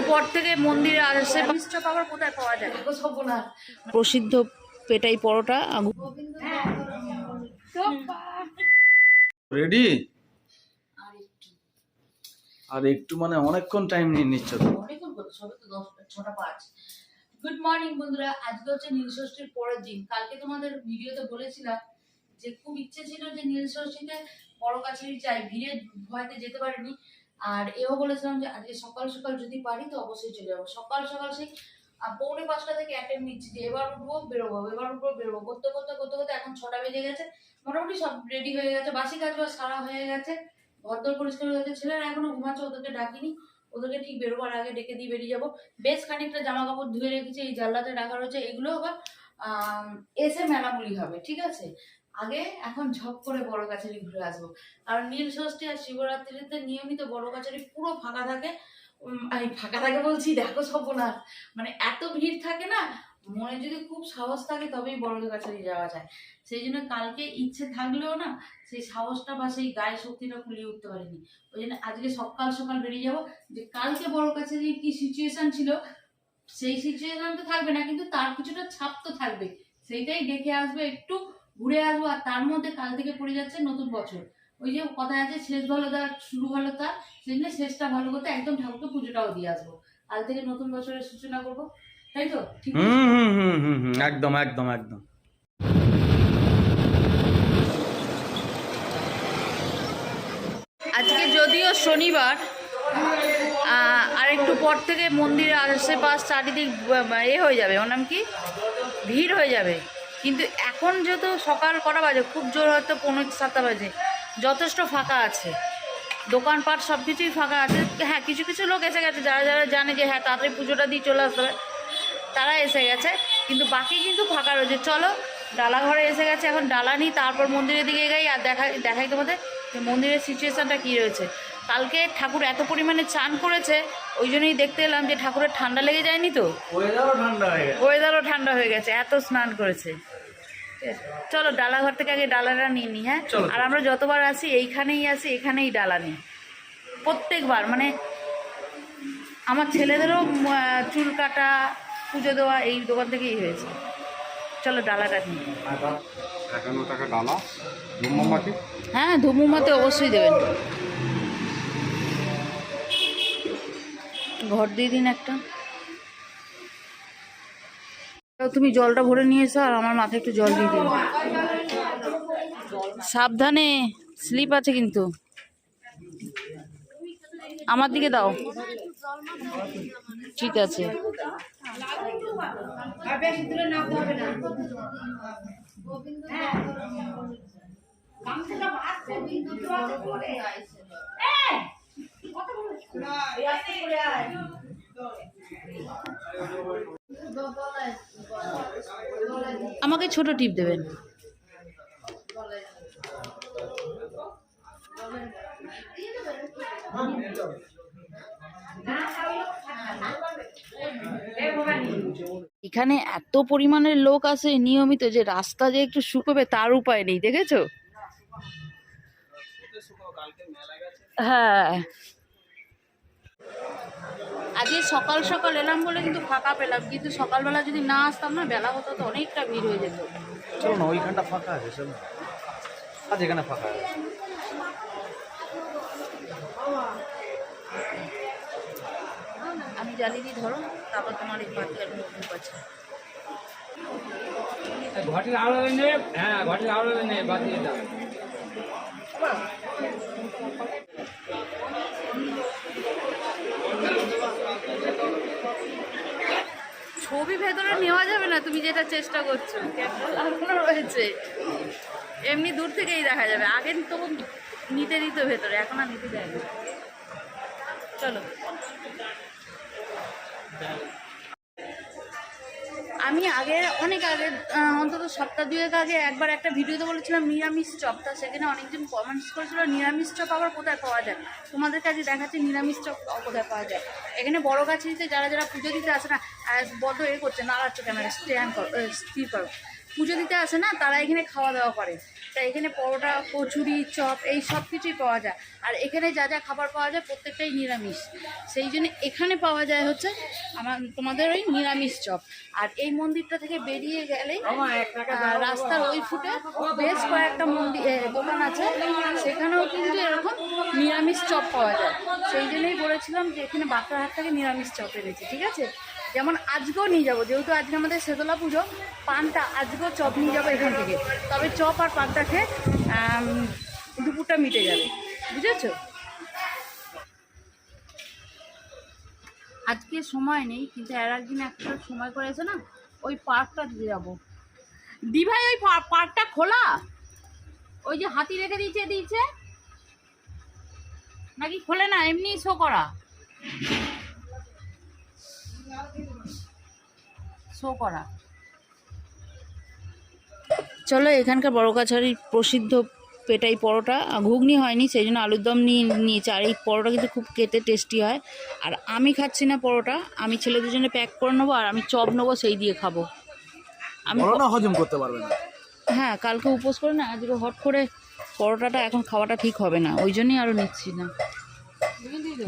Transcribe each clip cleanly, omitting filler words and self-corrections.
পর থেকে মন্দিরে আসে আবার কোথায় পাওয়া যায় প্রসিদ্ধ পেটাই পরোটা। রেডি? আর একটু মানে অনেকক্ষণ টাইম নিয়ে নিচ্ছ তো। গুড মর্নিং বন্ধুরা, আজকে হচ্ছে নীলষষ্ঠীর পরের দিন। কালকে তোমাদের ভিডিওতে বলেছিলাম যে খুব ইচ্ছে ছিল যে নীলষষ্ঠীতে বড় কাছারি চাই, ভিড়ে ভয়তে যেতে পারিনি। আর এও বলেছিলাম যে আজকে সকাল সকাল যদি পারি তো অবশ্যই চলে যাবো। সকাল সকাল সেই 4:45 থেকে অ্যাটেন্ড নিচ্ছি যে এবার উঠবো বেরোবো, এবার উঠবো বেরোবো করতে করতে করতে করতে এখন 6টা বেজে গেছে। মোটামুটি সব রেডি হয়ে গেছে, বাসি কাজ বাজ সারা হয়ে গেছে, ঘরদোর পরিষ্কার হয়ে গেছে। ছেলেরা এখনো ঘুমাচ্ছে, ওদেরকে ডাকিনি, ওদেরকে ঠিক বেরোবার আগে ডেকে দিয়ে বেরিয়ে যাবো। বেশ খানিকটা জামা কাপড় ধুয়ে রেখেছি, এই জানলাতে রাখা রয়েছে, এগুলো আবার এসে মেলামুলি হবে, ঠিক আছে। আগে এখন ঝপ করে বড় কাছারি ঘুরে আসবো, কারণ নীলষষ্ঠী আর শিবরাত্রিতে নিয়মিত বড় কাছারি পুরো ফাঁকা থাকে। ফাঁকা থাকে বলছি, দেখো সব না, মানে এত ভিড় থাকে না, মনে যদি খুব সাহস থাকে তবেই বড় কাছারি যাওয়া যায়। সেই জন্য কালকে ইচ্ছে থাকলেও না সেই সাহসটা বা সেই গায়ে শক্তিটা কুলিয়ে উঠতে পারিনি। ওই জন্য আজকে সকাল সকাল বেরিয়ে যাবো। যে কালকে বড় কাছারি কি সিচুয়েশন ছিল সেই সিচুয়েশন তো থাকবে না, কিন্তু তার কিছুটা ছাপ তো থাকবে, সেইটাই দেখে আসবে, একটু ঘুরে আসবো। আর তার মধ্যে কাল থেকে পড়ে যাচ্ছে নতুন বছর। ওই যে কথা আছে, শেষ ভালো তার শুরু ভালো তার, সেই জন্য শেষটা ভালো করতে একদম ঠাকুরকে পুজোটাও দিয়ে আসবো। কাল থেকে নতুন বছরের সূচনা করবো, তাই তো? ঠিক একদম একদম একদম। আজকে যদিও শনিবার, আর একটু পর থেকে মন্দিরে আশেপাশ চারিদিক হয়ে যাবে, ওর নাম কি, ভিড় হয়ে যাবে। কিন্তু এখন যেহেতু সকাল কটা বাজে, খুব জোর হয়তো 6:45 বাজে, যথেষ্ট ফাঁকা আছে, দোকানপাট সব কিছুই ফাঁকা আছে। হ্যাঁ, কিছু কিছু লোক এসে গেছে, যারা যারা জানে যে হ্যাঁ তাড়াতাড়ি পুজোটা দিয়ে চলে আসতে হবে, তারা এসে গেছে, কিন্তু বাকি কিন্তু ফাঁকা রয়েছে। চলো, ডালা ঘরে এসে গেছে, এখন ডালা নিই, তারপর মন্দিরের দিকে যাই আর দেখাই তোমাদের যে মন্দিরের সিচুয়েশানটা কী রয়েছে। কালকে ঠাকুর এত পরিমাণে চান করেছে, ওই জন্যই দেখতে এলাম যে ঠাকুরের ঠান্ডা লেগে যায়নি তো, ওয়েদারও ঠান্ডা হয়ে গেছে, এত স্নান করেছে। চলো ডালাঘর থেকে আগে ডালাটা নিয়ে নিই। হ্যাঁ, আর আমরা যতবার আসি এইখানেই আসি, এখানেই ডালা নিই প্রত্যেকবার। মানে আমার ছেলেদেরও চুল কাটা, পুজো দেওয়া এই দোকান থেকেই হয়েছে। চলো ডালাটা নিই। 51 টাকা ডালা। ধূমমাটি? হ্যাঁ, ধূমমাতে অবশ্যই দেবেন। ঘর দিয়ে দিন একটা। তুমি জলটা ভরে নিয়ে এসো, আর আমার মাথায় একটু জল দিয়ে দিন। সাবধানে, স্লিপ আছে কিন্তু। আমার দিকে দাও, ঠিক আছে। আমাকে ছোট টিপ দেবেন। এখানে এত পরিমাণের লোক আসে নিয়মিত যে রাস্তা যে একটু শুকোবে তার উপায় নেই, দেখেছো? হ্যাঁ, আজকে সকাল সকাল এলাম বলে কিন্তু ফাঁকা পেলাম, কিন্তু সকালবেলা যদি না আসতাম না, বেলা হতো তো অনেকটা ভিড় হয়ে যেত। চলো না, ওইখানটা ফাঁকা আছে, চলো আজ এখানে ফাঁকা আছে। আমি জ্বালিয়ে দিই, ধরো, তারপর তোমার এই বাতি আর মুখ আছে। ঘটির আলো নে, হ্যাঁ ঘটির আলো নে, বাতি দাও। ছবি ভেতরে নেওয়া যাবে না, তুমি যেটা চেষ্টা করছো, ক্যামেরা রয়েছে, এমনি দূর থেকেই দেখা যাবে। আগে তখন নিতে দিত ভেতরে, এখন আর নিতে দেয় না। চলো, আমি আগে অনেক আগে, অন্তত সপ্তাহ 2 আগে একবার একটা ভিডিওতে বলেছিলাম নিরামিষ চপ, তা সেখানে অনেকজন কমেন্টস করেছিল নিরামিষ চপ আবার কোথায় পাওয়া যায়। তোমাদের কাছে দেখাচ্ছি নিরামিষ চপ কোথায় পাওয়া যায়। এখানে বড় কাছারিতে যারা যারা পুজো দিতে আসে না, বড্ড করছে, নাড়াচ্ছ ক্যামেরা, স্ট্যান্ড করো, স্থির করো। পুজো দিতে আসে না, তারা এখানে খাওয়া দাওয়া করে। তাই এখানে পরোটা, কচুরি, চপ এই সব কিছুই পাওয়া যায়। আর এখানে যা যা খাবার পাওয়া যায় প্রত্যেকটাই নিরামিষ। সেই জন্য এখানে পাওয়া যায় হচ্ছে তোমাদের ওই নিরামিষ চপ। আর এই মন্দিরটা থেকে বেরিয়ে গেলেই রাস্তার ওই ফুটে বেশ কয়েকটা দোকান আছে, সেখানেও কিন্তু এরকম নিরামিষ চপ পাওয়া যায়। সেই জন্যই বলেছিলাম যে এখানে বাঁকড়াহাট থেকে নিরামিষ চপ এনেছি, ঠিক আছে? যেমন আজকেও নিয়ে যাবো, যেহেতু আজকে আমাদের শীতলা পুজো, পানটা আজকেও চপ নিয়ে যাবো এখান থেকে। তবে চপ আর পানটা খেয়ে দুপুরটা মিটে যাবে, বুঝেছো? আজকে সময় নেই, কিন্তু এর একদিন একটা সময় করেছে না, ওই পার্কটা দিয়ে যাবো। দি ভাই ওই পার্কটা খোলা? ওই যে হাতি রেখে দিয়েছে নাকি খোলে না, এমনি শো করা চলো, এখানকার বড়কাছারির প্রসিদ্ধ পেটাই পরোটা, ঘুগনি হয়নি সেই জন্য আলুর দম নিয়েছি। আর এই পরোটা কিন্তু খুব খেতে টেস্টি হয়। আর আমি খাচ্ছি না পরোটা, আমি ছেলেদের জন্য প্যাক করে নেবো, আর আমি চপ নেবো, সেই দিয়ে খাবো। আমি হজম করতে পারবে না। হ্যাঁ, কালকে উপোস করে না, আজকে হট করে পরোটাটা এখন খাওয়াটা ঠিক হবে না, ওই জন্যই আরও নিচ্ছি না।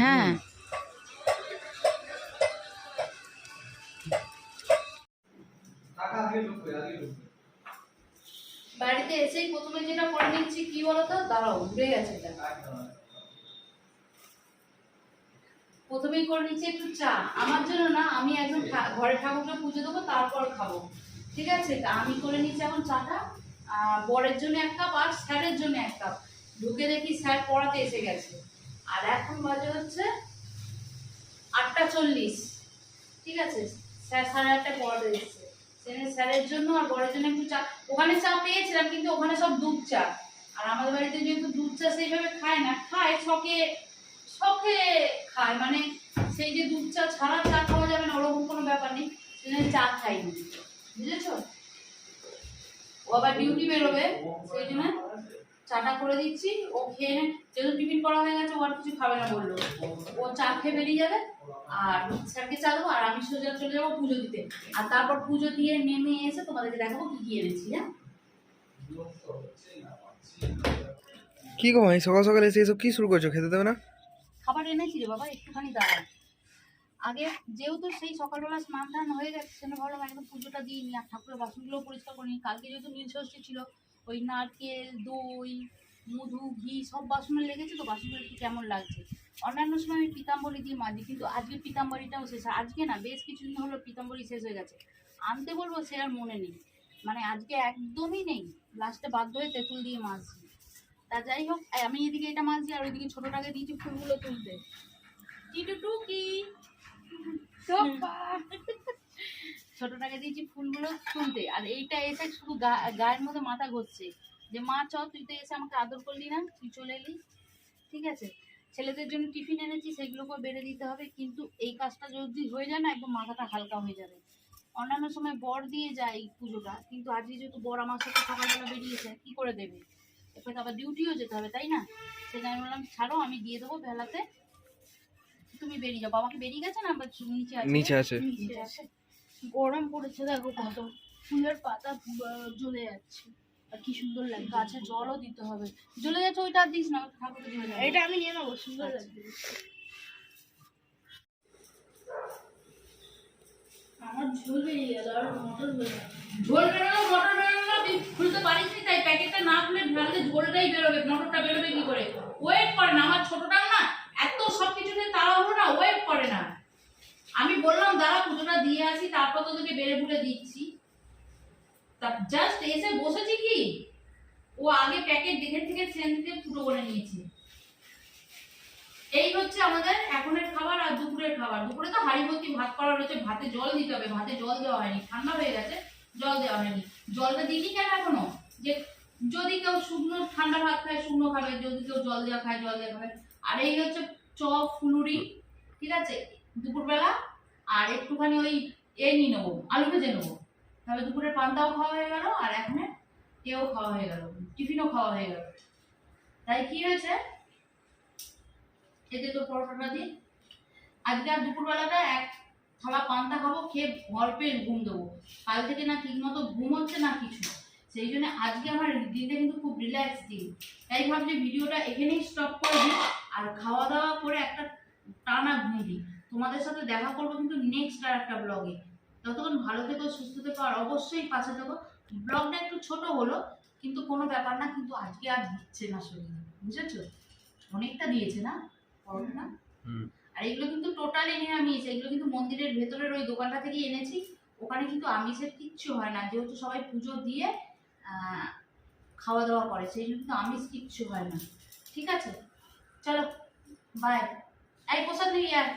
হ্যাঁ, বাড়িতে এসেই প্রথমে যেটা করে নিচ্ছি কি বলতো, দাঁড়াও ঘুরে গেছে এটা। প্রথমেই করে নিচ্ছি একটু চা, আমার জন্য না, আমি একদম ঘরে ঠাকুরকে পুজো দেবো তারপর খাবো, ঠিক আছে? তা আমি করে নিচ্ছি এখন চাটা, বরের জন্য 1 কাপ আর স্যারের জন্য 1 কাপ। ঢুকে দেখি স্যার পড়াতে এসে গেছে। আর এখন বাজে হচ্ছে 8:40, ঠিক আছে? স্যার 8:30 পড়াতে এসেছে। স্যারের জন্য আর বরের জন্য একটু চা, ওখানে চা পেয়েছিলাম কিন্তু ওখানে সব দুধ চা। আর আমাদের বাড়িতে যেহেতু দুধ চা সেইভাবে খায় না, খায় শখে খায়, মানে সেই যে দুধ চা ছাড়া চা খাওয়া যাবে না ওরকম কোনো ব্যাপার নেই, সেজন্য চা খাইনি, বুঝেছো? ও আবার ডিউটি বেরোবে, সেই জন্য চাটা করে দিচ্ছি। ও খেয়ে যেহেতু টিফিন করা হয়ে গেছে, ও আর কিছু খাবে না বললো, ও চা খেয়ে বেরিয়ে যাবে। আর স্যারকে চা দেবো, আর আমি সোজা চলে যাবো পুজো দিতে। আর তারপর পুজো দিয়ে নেমে এসে তোমাদেরকে দেখাবো কি কি এনেছি। হ্যাঁ, কি গো ভাই, সকাল সকাল এসে এসব কি শুরু করছো? খেতে দেবে না? খাবার এনেছি রে বাবা, একটুখানি দাঁড়া। আগে যেহেতু সেই সকালবেলা স্নান টান হয়ে গেছে, সেজন্য ভাবলাম একদম পুজোটা দিয়ে নি, আর ঠাকুরের বাসনগুলো পরিষ্কার করে নিই। কালকে যেহেতু নীলষষ্ঠী ছিল, ওই নারকেল, দই, মধু, ঘি সব বাসনে লেগেছে, তো বাসনগুলো একটু কেমন লাগছে। অন্যান্য সময় আমি পিতাম্বরী দিয়ে মাজি, কিন্তু আজকে পিতাম্বরীটাও শেষ। আজকে না, বেশ কিছুদিন হলো পিতাম্বরী শেষ হয়ে গেছে। আনতে বলবো, সে আর মনে নেই, মানে আজকে একদমই নেই। লাস্টে বাধ্য হয়ে তেঁতুল দিয়ে মাজছি। তা যাই হোক, আমি এদিকে এটা মাজছি, আর ওইদিকে ছোটটাকে দিয়েছি ফুলগুলো তুলতে। টিটুটুকি ছোটটাকে দিয়েছি ফুলগুলো তুলতে, আর এইটা এসে শুধু গায়ের মধ্যে মাথা ঘষছে যে মা চ, তুই তো এসে আমাকে আদর করলি না, তুই চলে এলি, ঠিক আছে? ছেলেদের জন্য টিফিন এনেছি, সেগুলোকে বেড়ে দিতে হবে, কিন্তু এই কাজটা যদি হয়ে যায় না, একদম মাথাটা হালকা হয়ে যাবে। অন্যান্য সময় বর দিয়ে যায় এই পুজোটা, কিন্তু আজকে যেহেতু বর আমার সাথে সকালবেলা বেরিয়েছে, কি করে দেবে? এরপরে আবার ডিউটিও যেতে হবে, তাই না? সেটা আমি বললাম ছাড়ো, আমি দিয়ে দেবো বেলাতে, তুমি বেরিয়ে যাও। বাবাকে বেরিয়ে গেছে না, নিচে আছে। গরম পড়েছে, দেখো কত ফুলের পাতা জ্বলে যাচ্ছে, আর কি সুন্দর লাগে। গাছে জলও দিতে হবে, জ্বলে যাচ্ছে ওইটা দিস না, ঠাকুরকে দিয়ে যাবে। এটা আমি নিয়ে নেবো, সুন্দর লাগবে। আমার ঝোল বেরিয়ে গেল, আর মটর বেরোলো, খুলতে পারিস নি, তাই প্যাকেটটা না খুলে ঢাললে ঝোলটাই বেরোবে, মটরটা বেরোবে কি করে? ওয়েট করে না, আমার ছোটটাও না এত সবকিছুতে তাড়াহুড়ো না, ওয়েট করে না। আমি বললাম দাঁড়া পুজোটা দিয়ে আসি, তারপর তোদেরকে বেড়ে বুড়ে দিচ্ছি। তা জাস্ট এসে বসেছি কি, ও আগে প্যাকেট দেখে থেকে সেন থেকে ফুটো করে নিয়েছে। এই হচ্ছে আমাদের এখনের খাবার আর দুপুরের খাবার। দুপুরে তো হাঁড়ি ভর্তি ভাত করা রয়েছে, ভাতে জল দিতে হবে, ভাতে জল দেওয়া হয়নি, ঠান্ডা হয়ে গেছে, জল দেওয়া হয়নি। জলটা দিইনি কেন এখনো, যে যদি কেউ শুকনো ঠান্ডা ভাত খায় শুকনো খাবে, যদি কেউ জল দেওয়া খায় জল দেওয়া খাবে। আর এই হচ্ছে চপ ফুলুরি, ঠিক আছে, দুপুরবেলা। আর একটুখানি ওই নিয়ে নেবো, আলু ভেজে নেবো, তাহলে দুপুরের পান্তাও খাওয়া হয়ে গেল, আর এখন এও খাওয়া হয়ে গেল, টিফিনও খাওয়া হয়ে গেল। তাই কি হয়েছে, এতে তো পরোটাটা দিই আজকে। আর দুপুরবেলাটা থালা পান্তা খাবো, খেয়ে ভরপেট ঘুম দেবো। কাল থেকে না ঠিক মতো ঘুম হচ্ছে না কিছু, সেই জন্য আজকে আমার দিনটা কিন্তু খুব রিল্যাক্স দিন। তাই ভাবছি ভিডিওটা এখানেই স্টপ করে দিই, আর খাওয়া দাওয়া করে একটা টানা ঘুম দিই। তোমাদের সাথে দেখা করবো কিন্তু নেক্সট আর একটা ব্লগে। ততক্ষণ ভালো থেকো, সুস্থ থেকো, আর অবশ্যই পাশে থেকো। ব্লগটা একটু ছোট হলো, কিন্তু কোনো ব্যাপার না, কিন্তু আজকে আর দিচ্ছে না শরীর, বুঝেছো? অনেকটা দিয়েছে না পরোটা না? আর এগুলো কিন্তু টোটালি নিরামিষ, এগুলো কিন্তু মন্দিরের ভেতরের ওই দোকানটা থেকেই এনেছি। ওখানে কিন্তু আমিষের কিচ্ছু হয় না, যেহেতু সবাই পুজো দিয়ে খাওয়া দাওয়া করে, সেই জন্য কিন্তু আমিষ কিচ্ছু হয় না। ঠিক আছে, চলো বাই। এই প্রসাদ নিয়ে আয়।